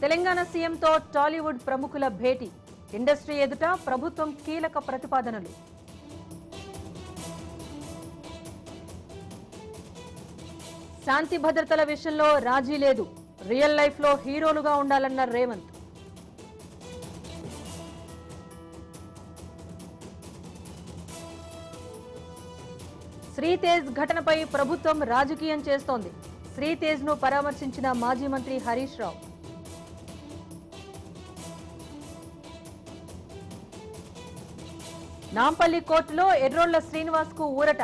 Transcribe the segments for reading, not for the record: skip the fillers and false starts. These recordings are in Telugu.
తెలంగాణ సీఎంతో టాలీవుడ్ ప్రముఖుల భేటీ. ఇండస్ట్రీ ఎదుట ప్రభుత్వం కీలక ప్రతిపాదనలు. శాంతి భద్రతల విషయంలో రాజీ లేదు. రియల్ లైఫ్ లో హీరోలుగా ఉండాలన్న రేవంత్. శ్రీతేజ్ ఘటనపై ప్రభుత్వం రాజకీయం చేస్తోంది. శ్రీతేజ్ ను పరామర్శించిన మాజీ మంత్రి హరీష్ రావు. నాంపల్లి కోర్టులో ఎర్రోళ్ల శ్రీనివాస్ కు ఊరట.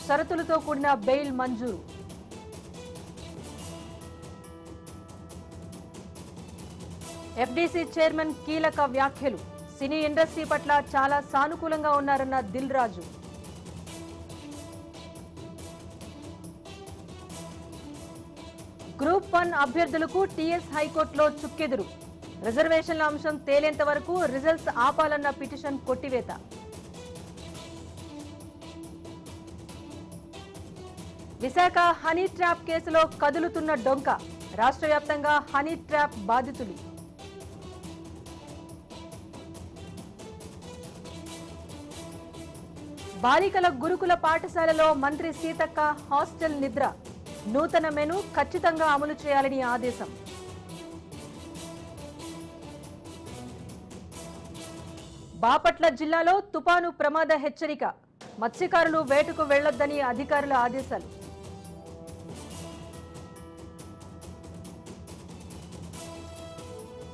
షరతులతో కూడిన బెయిల్ మంజూరు. ఎఫ్డీసీ చైర్మన్ కీలక వ్యాఖ్యలు. సినీ ఇండస్ట్రీ పట్ల చాలా సానుకూలంగా ఉన్నారన్న దిల్ రాజు. గ్రూప్ 1 అభ్యర్థులకు టీఎస్ హైకోర్టులో చుక్కెదురు. రిజర్వేషన్ల అంశం తేలేంత వరకు రిజల్ట్స్ ఆపాలన్న పిటిషన్ కొట్టివేత. విశాఖ హనీ ట్రాప్ కేసులో కదులుతున్న డొంక. రాష్ట్ర వ్యాప్తంగా హనీ ట్రాప్ బాధితులు. బాలికల గురుకుల పాఠశాలలో మంత్రి సీతక్క హాస్టల్ నిద్ర. నూతన మెను ఖచ్చితంగా అమలు చేయాలని ఆదేశం. బాపట్ల జిల్లాలో తుపాను ప్రమాద హెచ్చరిక. మత్స్యకారులు వేటకు వెళ్లొద్దని అధికారుల ఆదేశాలు.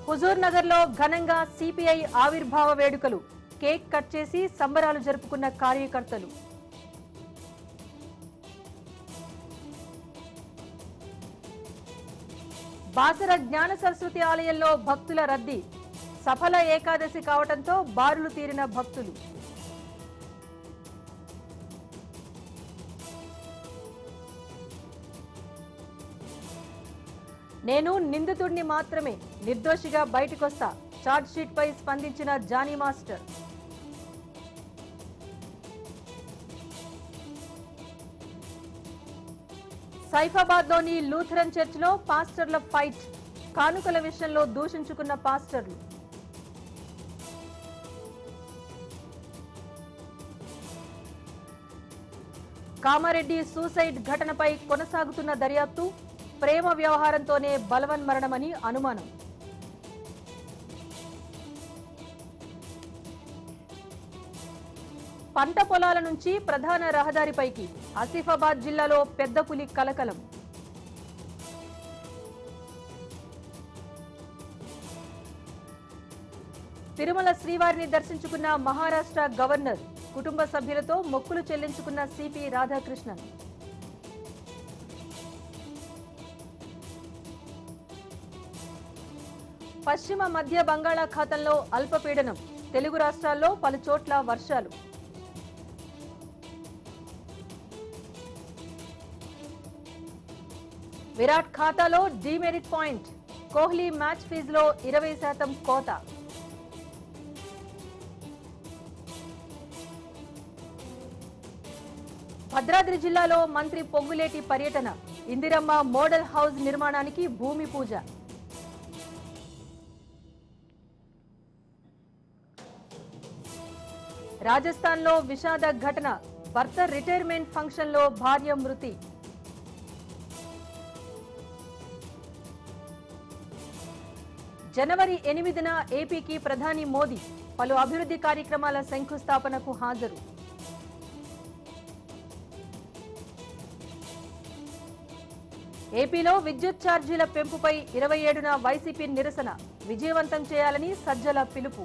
హుజూర్ నగర్ లో ఘనంగా సిపిఐ ఆవిర్భావ వేడుకలు. కేక్ కట్ చేసి సంబరాలు జరుపుకున్న కార్యకర్తలు. బాసర జ్ఞాన సరస్వతి ఆలయంలో భక్తుల రద్దీ. సఫల ఏకాదశి కావడంతో బారులు తీరిన భక్తులు. నేను నిందితుడిని మాత్రమే, నిర్దోషిగా బయటకొస్తా. ఛార్జ్ షీట్ పై స్పందించిన జానీ మాస్టర్. సైఫాబాద్ లోని లూథరన్ చర్చ్ లో పాస్టర్ల ఫైట్. కానుకల విషయంలో దూషించుకున్న పాస్టర్లు. కామారెడ్డి సూసైడ్ ఘటనపై కొనసాగుతున్న దర్యాప్తు. ప్రేమ వ్యవహారంతోనే బలవన్మరణమని అనుమానం. పంట పొలాల నుంచి ప్రధాన రహదారిపైకి. ఆసిఫాబాద్ జిల్లాలో పెద్ద పులి కలకలం. తిరుమల శ్రీవారిని దర్శించుకున్న మహారాష్ట్ర గవర్నర్. కుటుంబ సభ్యులతో మొక్కులు చెల్లించుకున్న సిపి రాధాకృష్ణన్. పశ్చిమ మధ్య బంగాళాఖాతంలో అల్పపీడనం. తెలుగు రాష్ట్రాల్లో పలు చోట్ల వర్షాలు. విరాట్ ఖాతాలో డీమెరిట్ పాయింట్. కోహ్లీ మ్యాచ్ ఫీజులో 20% కోత. భద్రాద్రి జిల్లాలో మంత్రి పొంగులేటి పర్యటన. ఇందిరమ్మ మోడల్ హౌస్ నిర్మాణానికి భూమి పూజ. రాజస్థాన్లో విషాద ఘటన. భర్త రిటైర్మెంట్ ఫంక్షన్లో భార్య మృతి. జనవరి 8న ఏపీకి ప్రధాని మోదీ. పలు అభివృద్ధి కార్యక్రమాల శంకుస్థాపనకు హాజరు. ఏపీలో విద్యుత్ ఛార్జీల పెంపుపై 27న వైసీపీ నిరసన. విజయవంతం చేయాలని సజ్జల పిలుపు.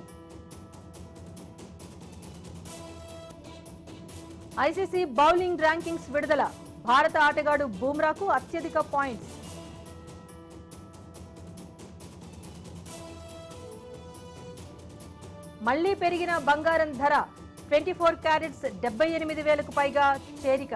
ఐసీసీ బౌలింగ్ ర్యాంకింగ్స్ విడుదల. భారత ఆటగాడు బుమ్రాకు అత్యధిక పాయింట్స్. మళ్లీ పెరిగిన బంగారం ధర. 24 క్యారెట్స్ 78,000కు పైగా చేరిక.